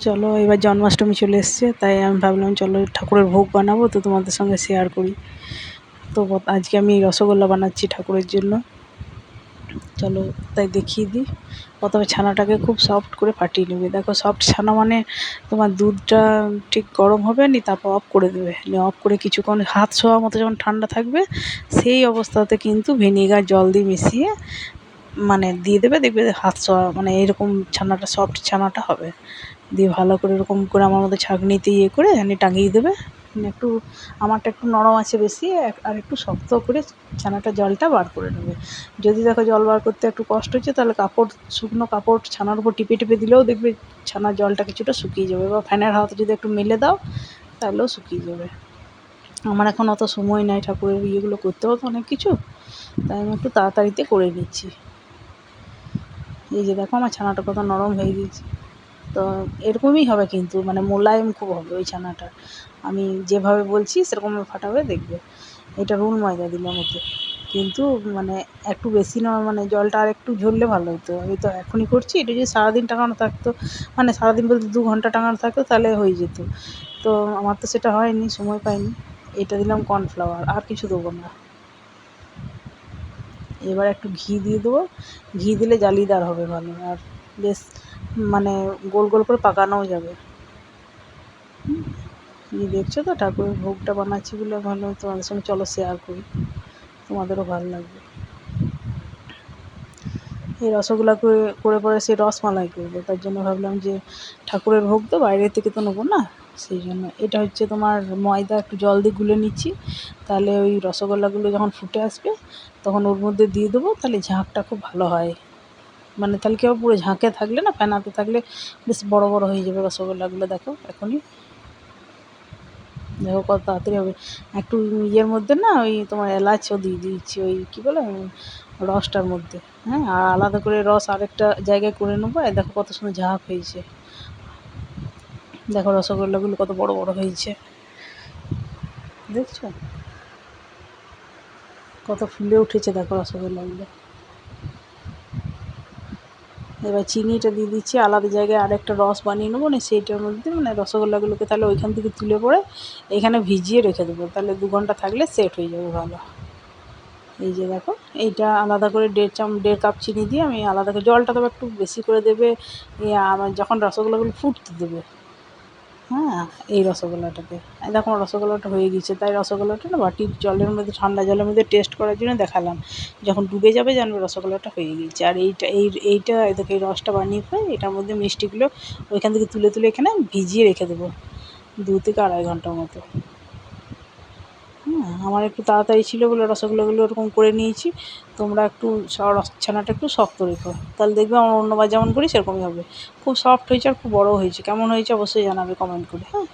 চলো এবার জন্মাষ্টমী চলে এসছে, তাই আমি ভাবলাম চলো ঠাকুরের ভোগ বানাবো, তো তোমাদের সঙ্গে শেয়ার করি। তো আজকে আমি রসগোল্লা বানাচ্ছি ঠাকুরের জন্য। চলো তাই দেখিয়ে দিই। প্রথমে ছানাটাকে খুব সফট করে ফাটিয়ে নেবে। দেখো সফট ছানা মানে তোমার দুধটা ঠিক গরম হবে নি, তারপর অফ করে দেবে। অফ করে কিছুক্ষণ হাত ছোঁয়া মতো যখন ঠান্ডা থাকবে, সেই অবস্থাতে কিন্তু ভিনিগার জল দিয়ে মিশিয়ে মানে দিয়ে দেবে। দেখবে হাত ছোঁয়া মানে এরকম ছানাটা, সফট ছানাটা হবে। দিয়ে ভালো করে এরকম করে আমার মতো ছাঁকনিতে ইয়ে করে টাঙিয়ে দেবে। একটু আমারটা একটু নরম আছে বেশি, আর একটু শক্ত করে ছানাটা জলটা বার করে নেবে। যদি দেখো জল বার করতে একটু কষ্ট হচ্ছে, তাহলে কাপড়, শুকনো কাপড় ছানার উপর টিপে টিপে দিলেও দেখবে ছানার জলটা কিছুটা শুকিয়ে যাবে। বা ফ্যানের হাওয়াতে যদি একটু মেলে দাও, তাহলেও শুকিয়ে যাবে। আমার এখন অত সময় নাই ঠাকুরের ইয়েগুলো করতে হতো অনেক কিছু, তাই আমি একটু তাড়াতাড়িতে করে নিচ্ছি। এই যে দেখো আমার ছানাটা কত নরম হয়ে গিয়েছে। তো এরকমই হবে কিন্তু মানে মোলায়েম খুব হবে ওই ছানাটা। আমি যেভাবে বলছি সেরকম ফাটাবে, দেখবে। এটা রুল ময়দা দিলাম ওতে, কিন্তু মানে একটু বেশি নয়, মানে জলটা আর একটু ঝরলে ভালো হতো। আমি তো এখনই করছি, এটা যদি সারাদিন টাঙানো থাকতো, মানে সারাদিন বলতে 2 ঘন্টা টাঙানো থাকতো, তাহলে হয়ে যেত। তো আমার তো সেটা হয়নি, সময় পাইনি। এটা দিলাম কর্নফ্লাওয়ার, আর কিছু দেবো না। এবার একটু ঘি দিয়ে দেবো। ঘি দিলে জালিদার হবে ভালো, আর বেশ মানে গোল গোল করে পাকানোও যাবে। দেখছো তো ঠাকুরের ভোগটা বানাচ্ছি বলে ভালো, তোমাদের সঙ্গে চলো শেয়ার করি, তোমাদেরও ভালো লাগবে। এই রসগোল্লা করে পরে সে রসমালাই করবো, তার জন্য ভাবলাম যে ঠাকুরের ভোগ তো বাইরে থেকে তো নেবো না, সেই জন্য এটা হচ্ছে তোমার ময়দা একটু জল দিয়ে গুলে নিচ্ছি। তাহলে ওই রসগোল্লাগুলো যখন ফুটে আসবে, তখন ওর মধ্যে দিয়ে দেবো, তাহলে ঝাঁকটা খুব ভালো হয়। মানে তাহলে কি হবে, পুরো ঝাঁকে থাকলে না, ফেনাতে থাকলে বেশ বড় বড় হয়ে যাবে রসগোল্লাগুলো। দেখো এখনই, দেখো কত তাড়াতাড়ি হবে। একটু ইয়ের মধ্যে না ওই তোমার এলাচও দিয়ে দিয়েছি, ওই কী বলে রসটার মধ্যে। হ্যাঁ, আর আলাদা করে রস আরেকটা জায়গায় করে নেবো। আর দেখো কত সুন্দর ঝাঁক হয়েছে। দেখো রসগোল্লাগুলো কত বড় বড় হয়েছে, দেখছো কত ফুলে উঠেছে, দেখো রসগোল্লাগুলো। এবার চিনিটা দিয়ে দিচ্ছি, আলাদা জায়গায় আরেকটা রস বানিয়ে নেবো না, সেইটার মধ্যে মানে রসগোল্লাগুলোকে তাহলে ওইখান থেকে তুলে পরে এখানে ভিজিয়ে রেখে দেবো, তাহলে 2 ঘন্টা থাকলে সেট হয়ে যাবে ভালো। এই যে দেখো, এইটা আলাদা করে 1.5 কাপ চিনি দিয়ে আমি আলাদা করে, জলটা তবে একটু বেশি করে দেবে আমার যখন রসগোল্লাগুলো ফুটতে দেবে। হ্যাঁ, এই রসগোল্লাটাতে এই দেখো রসগোল্লাটা হয়ে গিয়েছে, তাই রসগোল্লাটা না বাটির জলের মধ্যে, ঠান্ডা জলের মধ্যে টেস্ট করার জন্য দেখালাম। যখন ডুবে যাবে জানবে রসগোল্লাটা হয়ে গিয়েছে। আর এইটা দেখো, এই রসটা বানিয়ে পরে এটার মধ্যে মিষ্টিগুলো ওইখান থেকে তুলে তুলে এখানে ভিজিয়ে রেখে দেবো 2 থেকে 2.5 ঘন্টার মতো। আমার একটু তাড়াতাড়ি ছিল বলে রসগোল্লাগুলো ওরকম করে নিয়েছি। তোমরা একটু ছানাটা একটু শক্ত রেখো, তাহলে দেখবে আমার অন্যবার যেমন করি সেরকমই হবে। খুব সফট হয়েছে আর খুব বড়ো হয়েছে। কেমন হয়েছে অবশ্যই জানাবে কমেন্ট করে, হ্যাঁ।